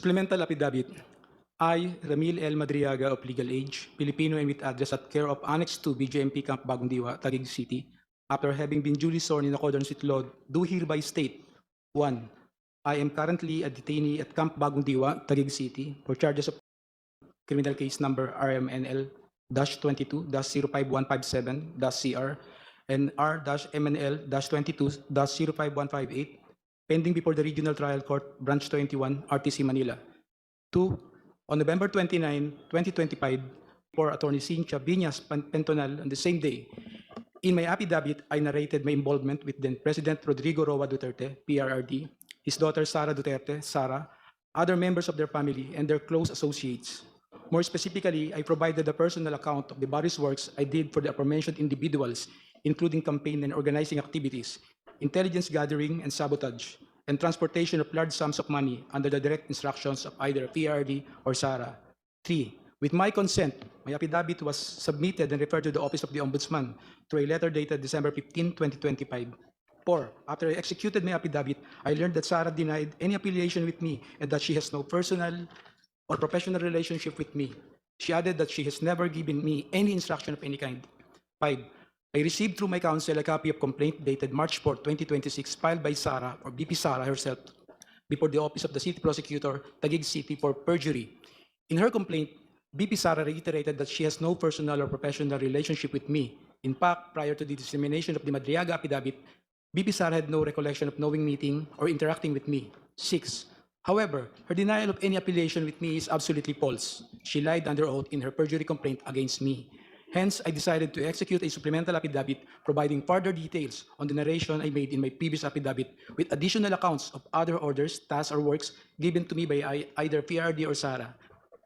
Supplemental affidavit. I, Ramil L. Madriaga of legal age, Filipino and with address at care of Annex 2 BJMP Camp Bagong Diwa, Taguig City, after having been duly sworn in accordance with law, do hereby state: 1. I am currently a detainee at Camp Bagong Diwa, Taguig City, for charges of criminal case number RMNL-22-05157-CR and R-MNL-22-05158, pending before the Regional Trial Court, Branch 21, RTC Manila. 2. On November 29, 2025, for Attorney Cynthia Biñas Pentonal on the same day, in my affidavit, I narrated my involvement with then President Rodrigo Roa Duterte, PRRD, his daughter Sara Duterte, Sara, other members of their family, and their close associates. More specifically, I provided a personal account of the various works I did for the aforementioned individuals, including campaign and organizing activities, intelligence gathering and sabotage, and transportation of large sums of money under the direct instructions of either PRD or Sara. 3. With my consent, my affidavit was submitted and referred to the Office of the Ombudsman through a letter dated December 15, 2025. 4. After I executed my affidavit, I learned that Sara denied any affiliation with me and that she has no personal or professional relationship with me. She added that she has never given me any instruction of any kind. 5. I received through my counsel a copy of complaint dated March 4, 2026, filed by Sara or BP Sara herself before the Office of the City Prosecutor, Taguig City, for perjury. In her complaint, BP Sara reiterated that she has no personal or professional relationship with me. In fact, prior to the dissemination of the Madriaga affidavit, BP Sara had no recollection of knowing, meeting, or interacting with me. 6. However, her denial of any affiliation with me is absolutely false. She lied under oath in her perjury complaint against me. Hence, I decided to execute a supplemental affidavit providing further details on the narration I made in my previous affidavit with additional accounts of other orders, tasks, or works given to me by either PRD or Sara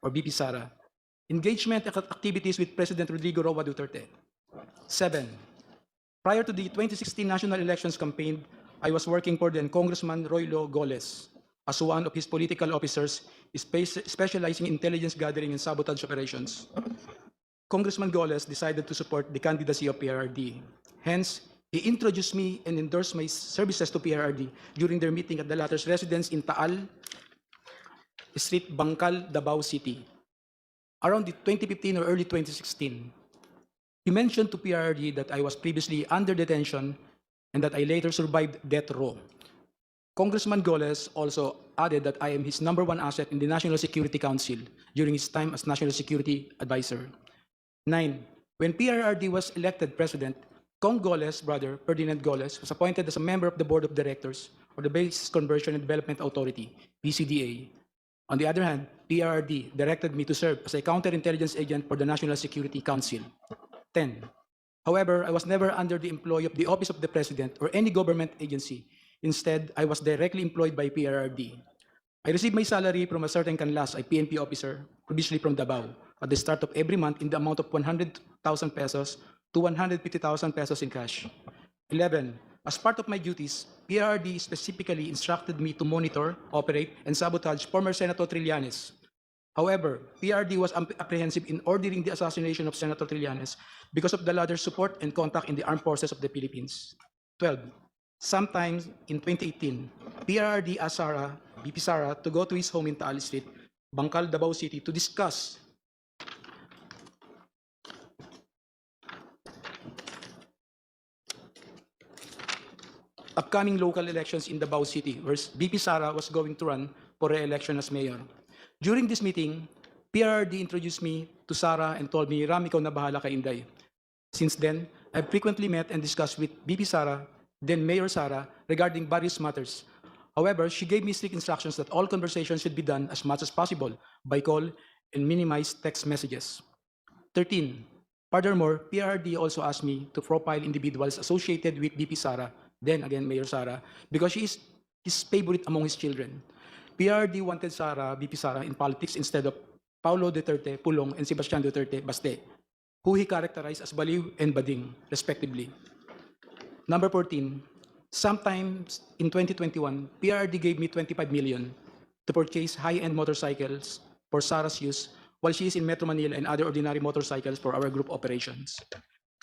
or BP Sara. Engagement activities with President Rodrigo Roa Duterte. 7. Prior to the 2016 national elections campaign, I was working for then Congressman Roylo Goles as one of his political officers specializing in intelligence gathering and sabotage operations. Congressman Goles decided to support the candidacy of PRRD. Hence, he introduced me and endorsed my services to PRRD during their meeting at the latter's residence in Taal Street, Bangkal, Davao City, around the 2015 or early 2016. He mentioned to PRRD that I was previously under detention and that I later survived death row. Congressman Goles also added that I am his #1 asset in the National Security Council during his time as National Security Advisor. 9. When PRRD was elected president, Cong Goles' brother, Ferdinand Goles, was appointed as a member of the Board of Directors of the Base Conversion and Development Authority, BCDA. On the other hand, PRRD directed me to serve as a counterintelligence agent for the National Security Council. 10. However, I was never under the employ of the Office of the President or any government agency. Instead, I was directly employed by PRRD. I received my salary from a certain Canlas, a PNP officer, previously from Davao, at the start of every month in the amount of 100,000 pesos to 150,000 pesos in cash. 11. As part of my duties, PRRD specifically instructed me to monitor, operate, and sabotage former Senator Trillanes. However, PRRD was apprehensive in ordering the assassination of Senator Trillanes because of the latter's support and contact in the armed forces of the Philippines. 12. Sometime in 2018, PRRD asked BP Sara, to go to his home in Taal Street, Bangkal, Davao City, to discuss upcoming local elections in Davao City, where BP Sara was going to run for re-election as mayor. During this meeting, PRRD introduced me to Sara and told me, "Ram, ikaw na bahala kay Inday." Since then, I've frequently met and discussed with BP Sara, then Mayor Sara, regarding various matters. However, she gave me strict instructions that all conversations should be done as much as possible by call and minimize text messages. 13. Furthermore, PRRD also asked me to profile individuals associated with BP Sara, then again Mayor Sara, because she is his favorite among his children. PRRD wanted BP Sara in politics instead of Paulo Duterte Pulong and Sebastian Duterte Baste, who he characterized as baliw and bading, respectively. Number 14. Sometime in 2021, PRRD gave me 25 million to purchase high-end motorcycles for Sara's use while she is in Metro Manila and other ordinary motorcycles for our group operations.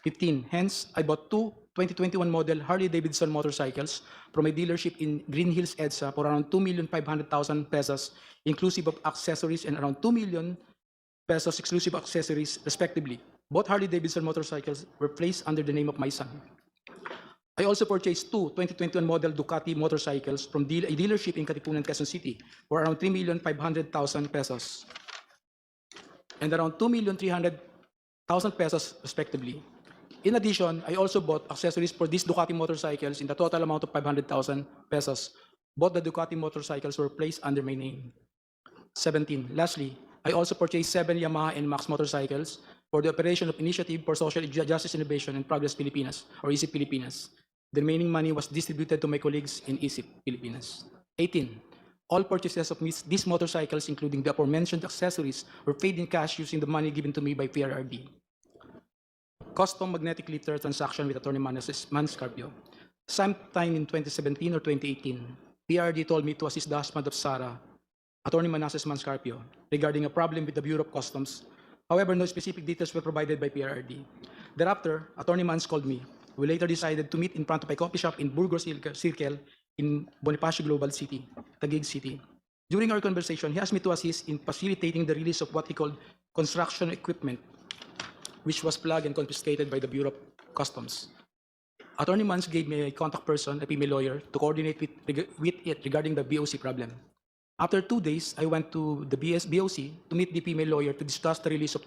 15. Hence, I bought 2 2021 model Harley-Davidson motorcycles from a dealership in Green Hills, EDSA for around 2,500,000 pesos, inclusive of accessories, and around 2 million pesos exclusive accessories, respectively. Both Harley-Davidson motorcycles were placed under the name of my son. I also purchased two 2021 model Ducati motorcycles from a dealership in Katipunan, Quezon City for around 3,500,000 pesos and around 2,300,000 pesos, respectively. In addition, I also bought accessories for these Ducati motorcycles in the total amount of 500,000 pesos. Both the Ducati motorcycles were placed under my name. 17. Lastly, I also purchased 7 Yamaha NMAX motorcycles for the operation of Initiative for Social Justice Innovation and Progress Pilipinas, or ISIP Pilipinas. The remaining money was distributed to my colleagues in ISIP Pilipinas. 18. All purchases of these motorcycles, including the aforementioned accessories, were paid in cash using the money given to me by PRRD. Custom magnetic lifter transaction with Attorney Manscarpio. Sometime in 2017 or 2018, PRRD told me to assist the husband of Sarah, Attorney Manasseh Manscarpio, regarding a problem with the Bureau of Customs. However, no specific details were provided by PRRD. Thereafter, Attorney Mans called me. We later decided to meet in front of a coffee shop in Burgos Circle in Bonifacio Global City, Taguig City. During our conversation, he asked me to assist in facilitating the release of what he called construction equipment, which was plugged and confiscated by the Bureau of Customs. Attorney Mans gave me a contact person, a female lawyer, to coordinate with it regarding the BOC problem. After 2 days, I went to the BOC to meet the female lawyer to discuss the release of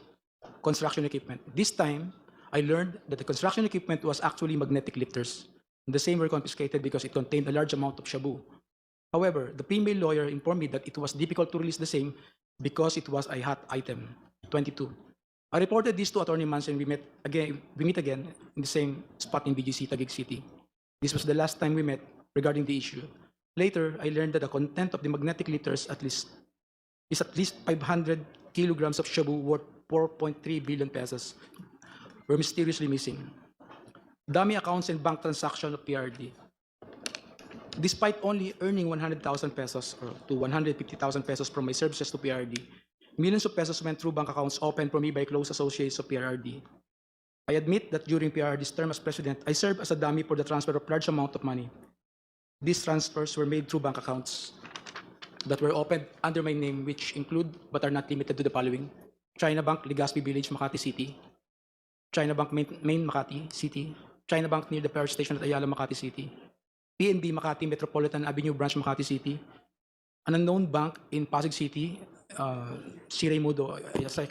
construction equipment. This time, I learned that the construction equipment was actually magnetic lifters. The same were confiscated because it contained a large amount of shabu. However, the female lawyer informed me that it was difficult to release the same because it was a hot item. 22. I reported this to Attorney Mans and we meet again in the same spot in BGC, Taguig City. This was the last time we met regarding the issue. Later, I learned that the content of the magnetic lifters is at least 500 kilograms of shabu worth 4.3 billion pesos were mysteriously missing. Dummy accounts and bank transactions of PRD. Despite only earning 100,000 pesos or to 150,000 pesos from my services to PRD, millions of pesos went through bank accounts opened for me by close associates of PRD. I admit that during PRD's term as president, I served as a dummy for the transfer of large amount of money. These transfers were made through bank accounts that were opened under my name, which include but are not limited to the following: China Bank, Legazpi Village, Makati City; China Bank, Main Makati City; China Bank near the power station at Ayala, Makati City; PNB Makati Metropolitan Avenue Branch, Makati City; an unknown bank in Pasig City, Siraymudo.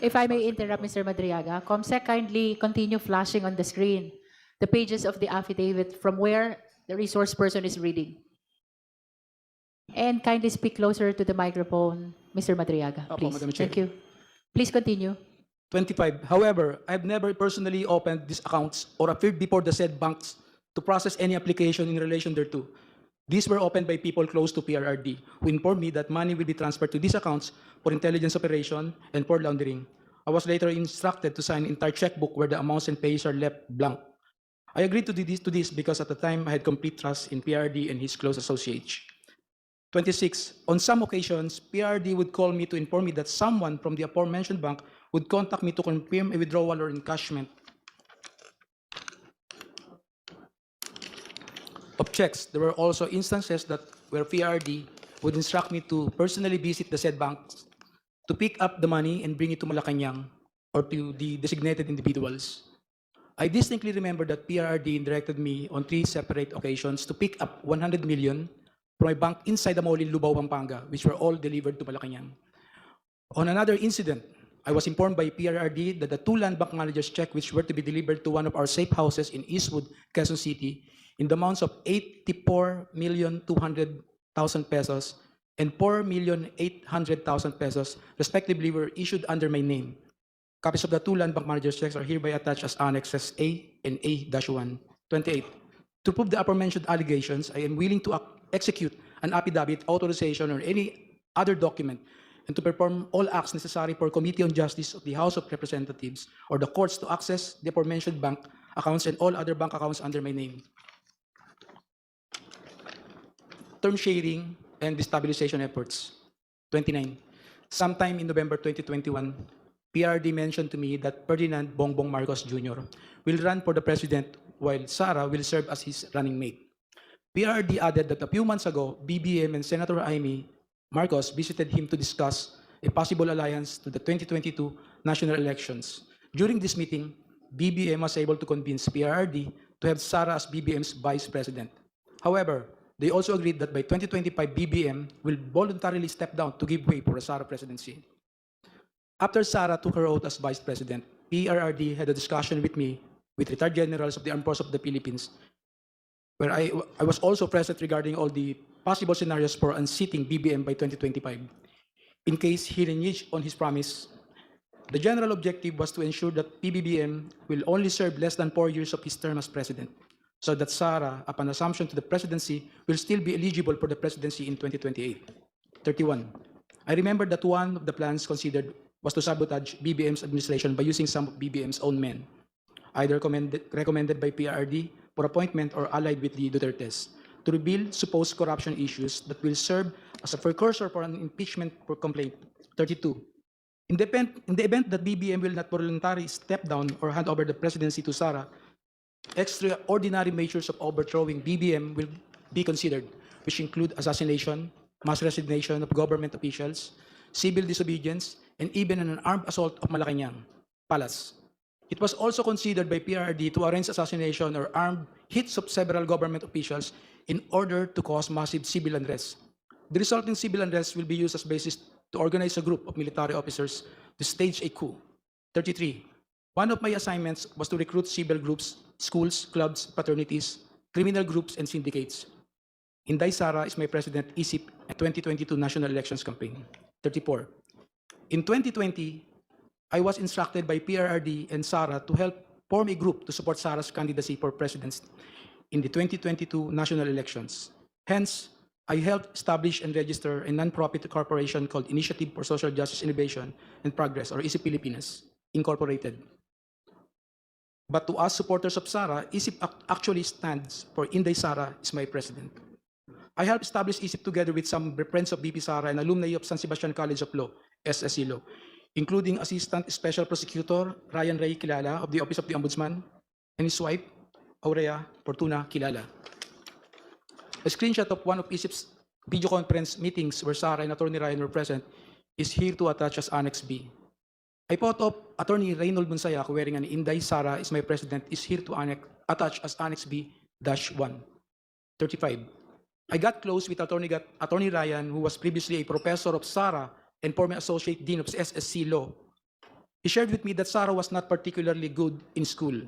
If I may interrupt, Mr. Madriaga, COMSEC, kindly continue flashing on the screen the pages of the affidavit from where the resource person is reading. And kindly speak closer to the microphone, Mr. Madriaga, Opo, please. Madam Chair. Thank you. Please continue. 25. However, I've never personally opened these accounts or appeared before the said banks to process any application in relation thereto. These were opened by people close to PRRD, who informed me that money will be transferred to these accounts for intelligence operation and for laundering. I was later instructed to sign an entire checkbook where the amounts and pays are left blank. I agreed to this because at the time I had complete trust in PRD and his close associates. 26. On some occasions, PRD would call me to inform me that someone from the aforementioned bank would contact me to confirm a withdrawal or encashment of checks. There were also instances where PRD would instruct me to personally visit the said banks to pick up the money and bring it to Malacanang or to the designated individuals. I distinctly remember that PRD directed me on 3 separate occasions to pick up 100 million from a bank inside the mall in Lubao, Pampanga, which were all delivered to Malacanang. On another incident, I was informed by PRRD that the 2 land bank managers' check which were to be delivered to one of our safe houses in Eastwood, Quezon City, in the amounts of 84,200,000 pesos and 4,800,000 pesos, respectively, were issued under my name. Copies of the 2 land bank managers' checks are hereby attached as annexes A and A-1. 28. To prove the aforementioned allegations, I am willing to execute an affidavit, authorization, or any other document, and to perform all acts necessary for Committee on Justice of the House of Representatives or the courts to access the aforementioned bank accounts and all other bank accounts under my name. Term sharing and destabilization efforts. 29. Sometime in November 2021, PRD mentioned to me that Ferdinand Bongbong Marcos Jr. will run for the president while Sara will serve as his running mate. PRD added that a few months ago, BBM and Senator Amy Marcos visited him to discuss a possible alliance to the 2022 national elections. During this meeting, BBM was able to convince PRD to have Sara as BBM's vice president. However, they also agreed that by 2025, BBM will voluntarily step down to give way for a Sara presidency. After Sara took her oath as vice president, PRRD had a discussion with me, with retired generals of the Armed Forces of the Philippines, where I was also present regarding all the possible scenarios for unseating BBM by 2025. In case he reneged on his promise, the general objective was to ensure that PBBM will only serve less than 4 years of his term as president, so that Sara, upon assumption to the presidency, will still be eligible for the presidency in 2028. 31. I remember that one of the plans considered was to sabotage BBM's administration by using some of BBM's own men, either recommended by PRD for appointment or allied with the Dutertes, to reveal supposed corruption issues that will serve as a precursor for an impeachment for complaint. 32. In the event that BBM will not voluntarily step down or hand over the presidency to Sara, extraordinary measures of overthrowing BBM will be considered, which include assassination, mass resignation of government officials, civil disobedience, and even an armed assault of Malacanang Palace. It was also considered by PRD to arrange assassination or armed hits of several government officials in order to cause massive civil unrest. The resulting civil unrest will be used as basis to organize a group of military officers to stage a coup. 33. One of my assignments was to recruit civil groups, schools, clubs, fraternities, criminal groups, and syndicates. Inday Sara is my president, ISIP, 2022 national elections campaign. 34. In 2020, I was instructed by PRRD and Sara to help form a group to support Sara's candidacy for president in the 2022 national elections. Hence, I helped establish and register a non-profit corporation called Initiative for Social Justice Innovation and Progress, or ISIP Pilipinas, Incorporated. But to us supporters of Sara, ISIP actually stands for Inday Sara is my president. I helped establish ISIP together with some friends of BP Sara and alumni of San Sebastian College of Law, SSC Law, including Assistant Special Prosecutor Ryan Ray Kilala of the Office of the Ombudsman and his wife, Aurea Fortuna Kilala. A screenshot of one of ISIP's video conference meetings where Sara and Attorney Ryan were present is here to attach as Annex B. A photo of Attorney Reynold Bunsayak wearing an Inday Sara is my president is here to attach as Annex B-1. 35. I got close with Attorney Ryan, who was previously a professor of Sara and former associate dean of SSC Law. He shared with me that Sara was not particularly good in school,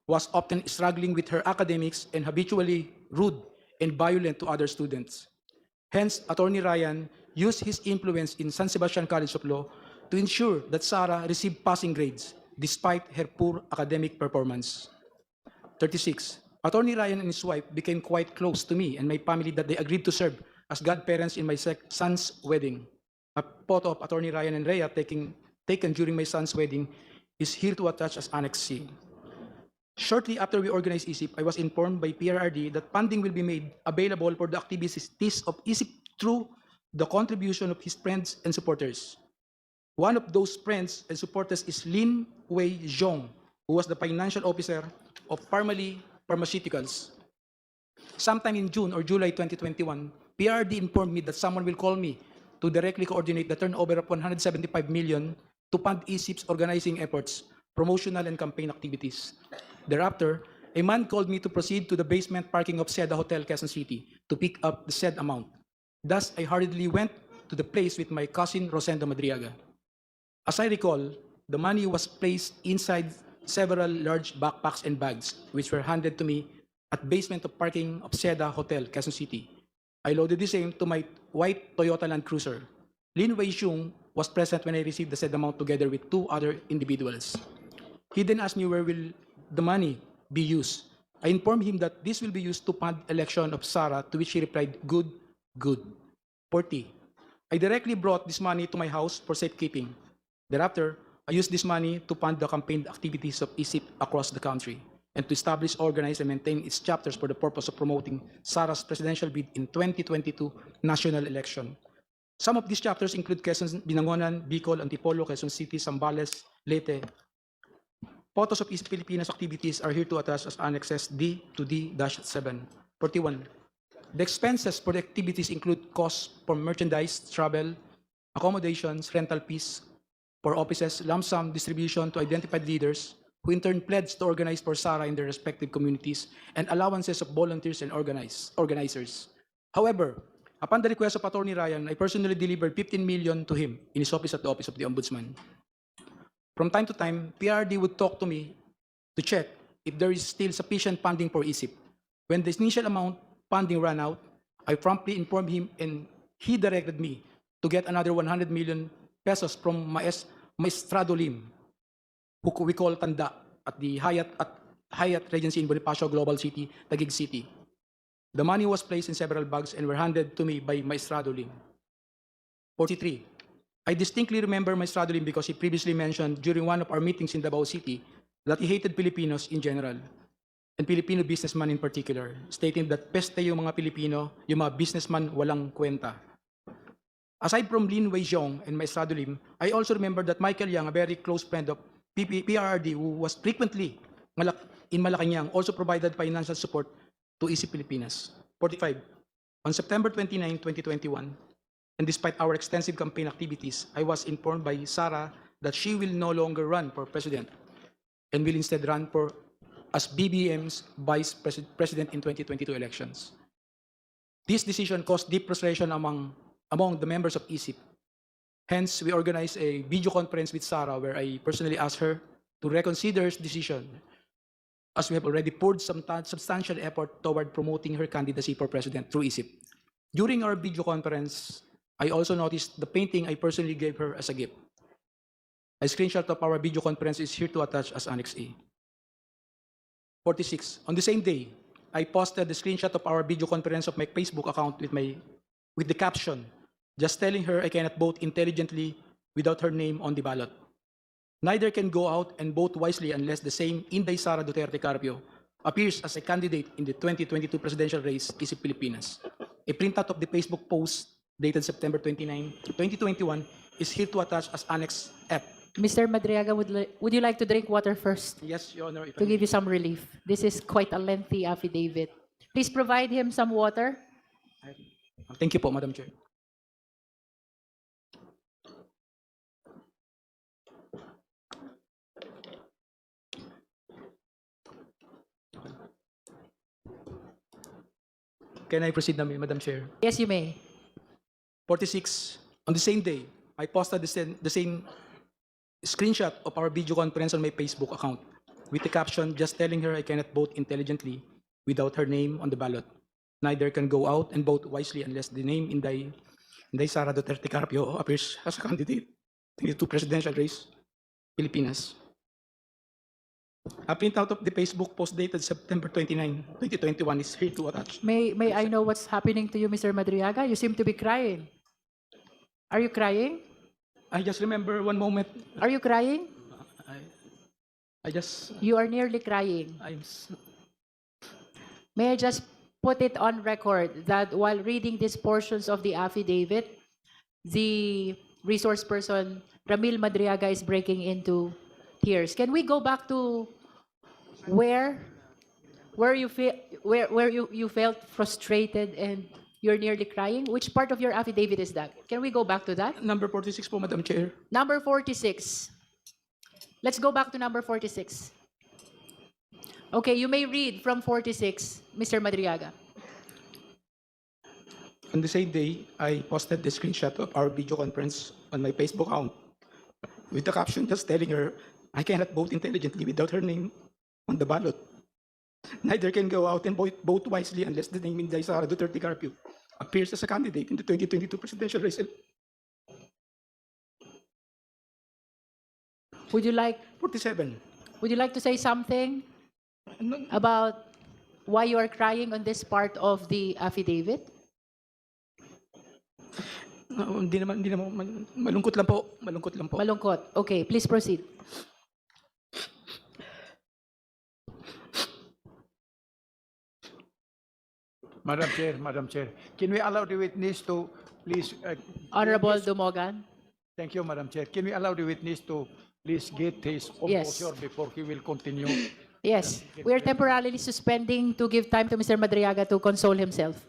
was often struggling with her academics, and habitually rude and violent to other students. Hence, Attorney Ryan used his influence in San Sebastian College of Law to ensure that Sara received passing grades despite her poor academic performance. 36. Attorney Ryan and his wife became quite close to me and my family that they agreed to serve as godparents in my son's wedding. A photo of Attorney Ryan and Rhea taken during my son's wedding is here to attach as Annex C. Shortly after we organized ISIP, I was informed by PRRD that funding will be made available for the activities of ISIP through the contribution of his friends and supporters. One of those friends and supporters is Lin Wei Zhong, who was the financial officer of Parmalee Pharmaceuticals. Sometime in June or July 2021, PRD informed me that someone will call me to directly coordinate the turnover of 175 million to fund ISIP's organizing efforts, promotional and campaign activities. Thereafter, a man called me to proceed to the basement parking of Seda Hotel, Quezon City, to pick up the said amount. Thus, I hurriedly went to the place with my cousin Rosendo Madriaga. As I recall, the money was placed inside several large backpacks and bags, which were handed to me at basement of parking of Seda Hotel, Quezon City. I loaded the same to my white Toyota Land Cruiser. Lin Wei Xiong was present when I received the said amount together with 2 other individuals. He then asked me where will the money be used. I informed him that this will be used to fund election of Sara, to which he replied, good, good. 40. I directly brought this money to my house for safekeeping. Thereafter, I used this money to fund the campaign activities of ISIP across the country and to establish, organize, and maintain its chapters for the purpose of promoting Sara's presidential bid in 2022 national election. Some of these chapters include Quezon, Binangonan, Bicol, Antipolo, Quezon City, Zambales, Leyte. Photos of East Filipinas activities are here to attach as annexes D to D-7. 41. The expenses for the activities include costs for merchandise, travel, accommodations, rental fees for offices, lump sum distribution to identified leaders, who in turn pledged to organize for SARA in their respective communities, and allowances of volunteers and organizers. However, upon the request of Attorney Ryan, I personally delivered 15 million to him in his office at the Office of the Ombudsman. From time to time, PRD would talk to me to check if there is still sufficient funding for ISIP. When the initial amount funding ran out, I promptly informed him and he directed me to get another 100 million pesos from Maestrado Lim, who we call Tanda, at the Hyatt Regency in Bonifacio Global City, Taguig City. The money was placed in several bags and were handed to me by Maestrado Lim. 43. I distinctly remember Maestrado Lim because he previously mentioned during one of our meetings in Davao City that he hated Filipinos in general and Filipino businessmen in particular, stating that peste yung mga Pilipino, yung mga businessman walang kwenta. Aside from Lin Wei Zhong and Maestrado Lim, I also remember that Michael Yang, a very close friend of PRRD who was frequently in Malacanang, also provided financial support to ISIP Filipinas. 45. On September 29, 2021, and despite our extensive campaign activities, I was informed by Sara that she will no longer run for president and will instead run for as BBM's vice president in 2022 elections. This decision caused deep frustration among the members of ISIP. Hence, we organized a video conference with Sara where I personally asked her to reconsider her decision, as we have already poured some substantial effort toward promoting her candidacy for president through ISIP. During our video conference, I also noticed the painting I personally gave her as a gift. A screenshot of our video conference is here to attach as Annex A. 46. On the same day, I posted the screenshot of our video conference of my Facebook account with the caption, just telling her I cannot vote intelligently without her name on the ballot. Neither can go out and vote wisely unless the same Inday Sara Duterte Carpio appears as a candidate in the 2022 presidential race, ISIP Filipinas. A printout of the Facebook post dated September 29, 2021 is here to attach as Annex F. Mr. Madriaga, would you like to drink water first Yes, Your Honor. If I to may. give you some relief? This is quite a lengthy affidavit. Please provide him some water. Thank you po, Madam Chair. Can I proceed, Madam Chair? Yes, you may. 46. On the same day, I posted the same screenshot of our video conference on my Facebook account with the caption, just telling her I cannot vote intelligently without her name on the ballot. Neither can go out and vote wisely unless the name Inday Sara Duterte Carpio appears as a candidate in the two presidential race, Filipinas. A printout of the Facebook post dated September 29, 2021 is here to attach. May I know what's happening to you, Mr. Madriaga? You seem to be crying. Are you crying? I just remember one moment. Are you crying? You are nearly crying. May I just put it on record that while reading these portions of the affidavit, the resource person, Ramil Madriaga, is breaking into tears. Can we go back to where you felt frustrated and you're nearly crying? Which part of your affidavit is that? Can we go back to that? Number 46 po, Madam Chair. Number 46. Let's go back to number 46. Okay, you may read from 46, Mr. Madriaga. On the same day, I posted the screenshot of our video conference on my Facebook account with the caption just telling her I cannot vote intelligently without her name on the ballot. Neither can go out and vote wisely unless the name Inday Sara Duterte Carpio appears as a candidate in the 2022 presidential race. Would you like 47. to say something about why you are crying on this part of the affidavit? Hindi naman, malungkot lang po. Malungkot. Okay, please proceed. Madam Chair, can we allow the witness to please? Honorable Dumogan. Thank you, Madam Chair. Can we allow the witness to please get his Yes. composure before he will continue? Yes, we are temporarily suspending to give time to Mr. Madriaga to console himself.